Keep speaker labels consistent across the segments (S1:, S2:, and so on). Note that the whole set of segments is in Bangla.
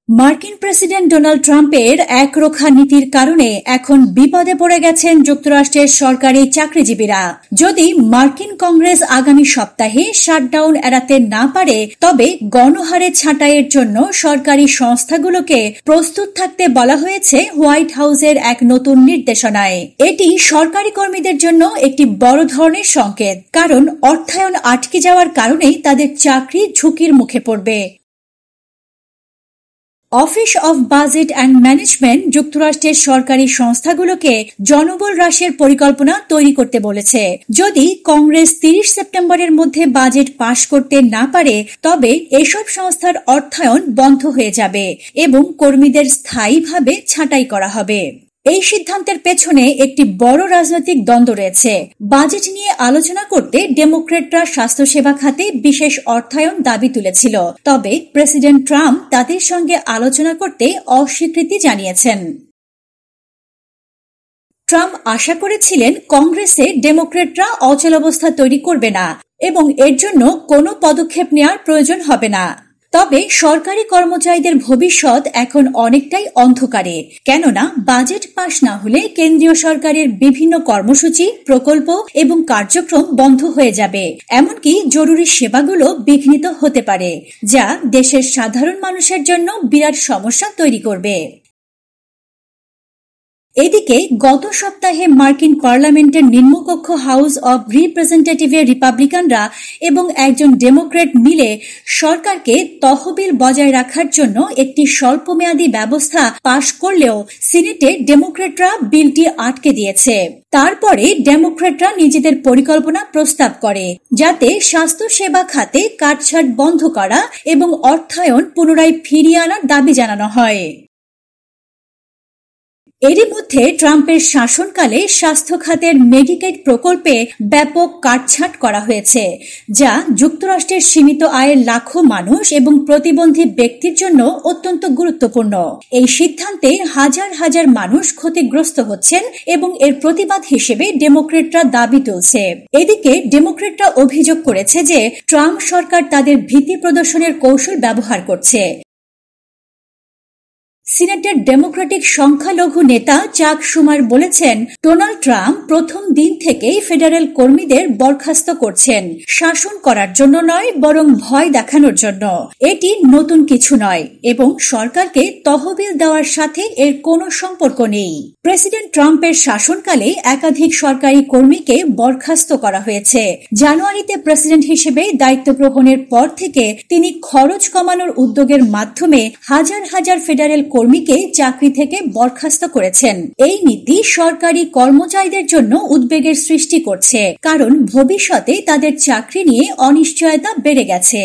S1: মার্কিন প্রেসিডেন্ট ডোনাল্ড ট্রাম্পের একরোখা নীতির কারণে এখন বিপদে পড়ে গেছেন যুক্তরাষ্ট্রের সরকারি চাকরিজীবীরা। যদি মার্কিন কংগ্রেস আগামী সপ্তাহে শাটডাউন এড়াতে না পারে, তবে গণহারে ছাঁটাইয়ের জন্য সরকারি সংস্থাগুলোকে প্রস্তুত থাকতে বলা হয়েছে হোয়াইট হাউসের এক নতুন নির্দেশনায়। এটি সরকারি কর্মীদের জন্য একটি বড় ধরনের সংকেত, কারণ অর্থায়ন আটকে যাওয়ার কারণেই তাদের চাকরি ঝুঁকির মুখে পড়বে। Office of budget and management যুক্তরাষ্ট্রের সরকারি সংস্থাগুলোকে জনবল হ্রাসের পরিকল্পনা তৈরি করতে বলেছে। যদি কংগ্রেস 30 সেপ্টেম্বরের মধ্যে বাজেট পাশ করতে না পারে, তবে এসব সংস্থার অর্থায়ন বন্ধ হয়ে যাবে এবং কর্মীদের স্থায়ীভাবে ছাঁটাই করা হবে। এই সিদ্ধান্তের পেছনে একটি বড় রাজনৈতিক দ্বন্দ্ব রয়েছে। বাজেট নিয়ে আলোচনা করতে ডেমোক্র্যাটরা স্বাস্থ্যসেবা খাতে বিশেষ অর্থায়ন দাবি তুলেছিল, তবে প্রেসিডেন্ট ট্রাম্প তাদের সঙ্গে আলোচনা করতে অস্বীকৃতি জানিয়েছেন। ট্রাম্প আশা করেছিলেন কংগ্রেসে ডেমোক্র্যাটরা অচলাবস্থা তৈরি করবে না এবং এর জন্য কোনো পদক্ষেপ নেওয়ার প্রয়োজন হবে না। তবে সরকারি কর্মচারীদের ভবিষ্যৎ এখন অনেকটাই অন্ধকারে, কেননা বাজেট পাশ না হলে কেন্দ্রীয় সরকারের বিভিন্ন কর্মসূচি, প্রকল্প এবং কার্যক্রম বন্ধ হয়ে যাবে। এমনকি জরুরি সেবাগুলো বিঘ্নিত হতে পারে, যা দেশের সাধারণ মানুষের জন্য বিরাট সমস্যা তৈরি করবে। এদিকে গত সপ্তাহে মার্কিন পার্লামেন্টের নিম্নকক্ষ হাউস অব রিপ্রেজেন্টেটিভের রিপাবলিকানরা এবং একজন ডেমোক্র্যাট মিলে সরকারকে তহবিল বজায় রাখার জন্য একটি স্বল্পমেয়াদী ব্যবস্থা পাশ করলেও সিনেটে ডেমোক্র্যাটরা বিলটি আটকে দিয়েছে। তারপরে ডেমোক্র্যাটরা নিজেদের পরিকল্পনা প্রস্তাব করে, যাতে স্বাস্থ্যসেবা খাতে কাটছাঁট বন্ধ করা এবং অর্থায়ন পুনরায় ফিরিয়ে আনার দাবি জানানো হয়। এরই মধ্যে ট্রাম্পের শাসনকালে স্বাস্থ্য খাতের মেডিকেড প্রকল্পে ব্যাপক কাটছাঁট করা হয়েছে, যা যুক্তরাষ্ট্রের সীমিত আয়ের লাখো মানুষ এবং প্রতিবন্ধী ব্যক্তির জন্য অত্যন্ত গুরুত্বপূর্ণ। এই সিদ্ধান্তে হাজার হাজার মানুষ ক্ষতিগ্রস্ত হচ্ছেন এবং এর প্রতিবাদ হিসেবে ডেমোক্র্যাটরা দাবি তুলছে। এদিকে ডেমোক্র্যাটরা অভিযোগ করেছে যে ট্রাম্প সরকার তাদের ভীতি প্রদর্শনের কৌশল ব্যবহার করছে। সিনেটের ডেমোক্রেটিক সংখ্যালঘু নেতা চাক শুমার বলেছেন, ডোনাল্ড ট্রাম্প প্রথম দিন থেকেই ফেডারেল কর্মীদের বরখাস্ত করছেন, শাসন করার জন্য নয়, বরং ভয় দেখানোর জন্য। এটি নতুন কিছু নয় এবং সরকারকে তহবিল দেওয়ার সাথে এর কোনো সম্পর্ক নেই। প্রেসিডেন্ট ট্রাম্পের শাসনকালে একাধিক সরকারি কর্মীকে বরখাস্ত করা হয়েছে। জানুয়ারিতে প্রেসিডেন্ট হিসেবে দায়িত্ব গ্রহণের পর থেকে তিনি খরচ কমানোর উদ্যোগের মাধ্যমে হাজার হাজার ফেডারেল কর্মীকে চাকরি থেকে বরখাস্ত করেছেন। এই নীতি সরকারি কর্মচারীদের জন্য উদ্বেগের সৃষ্টি করছে, কারণ ভবিষ্যতে তাদের চাকরি নিয়ে অনিশ্চয়তা বেড়ে গেছে।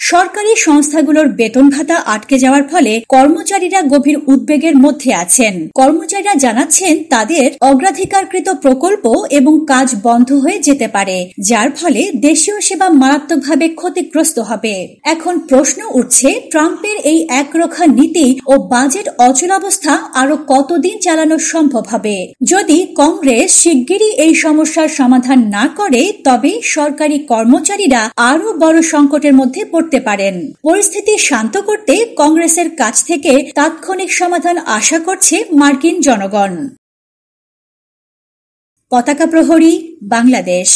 S1: সরকারি সংস্থাগুলোর বেতন ভাতা আটকে যাওয়ার ফলে কর্মচারীরা গভীর উদ্বেগের মধ্যে আছেন। কর্মচারীরা জানাচ্ছেন তাদের অগ্রাধিকারকৃত প্রকল্প এবং কাজ বন্ধ হয়ে যেতে পারে, যার ফলে দেশীয় সেবা মারাত্মকভাবে ক্ষতিগ্রস্ত হবে। এখন প্রশ্ন উঠছে, ট্রাম্পের এই একরোখা নীতি ও বাজেট অচলাবস্থা আরো কতদিন চালানো সম্ভব হবে। যদি কংগ্রেস শিগগিরই এই সমস্যার সমাধান না করে, তবে সরকারি কর্মচারীরা আরো বড় সংকটের মধ্যে পড়তে পারেন। পরিস্থিতি শান্ত করতে কংগ্রেসের কাছ থেকে তাৎক্ষণিক সমাধান আশা করছে মার্কিন জনগণ। পতাকা প্রহরী, বাংলাদেশ।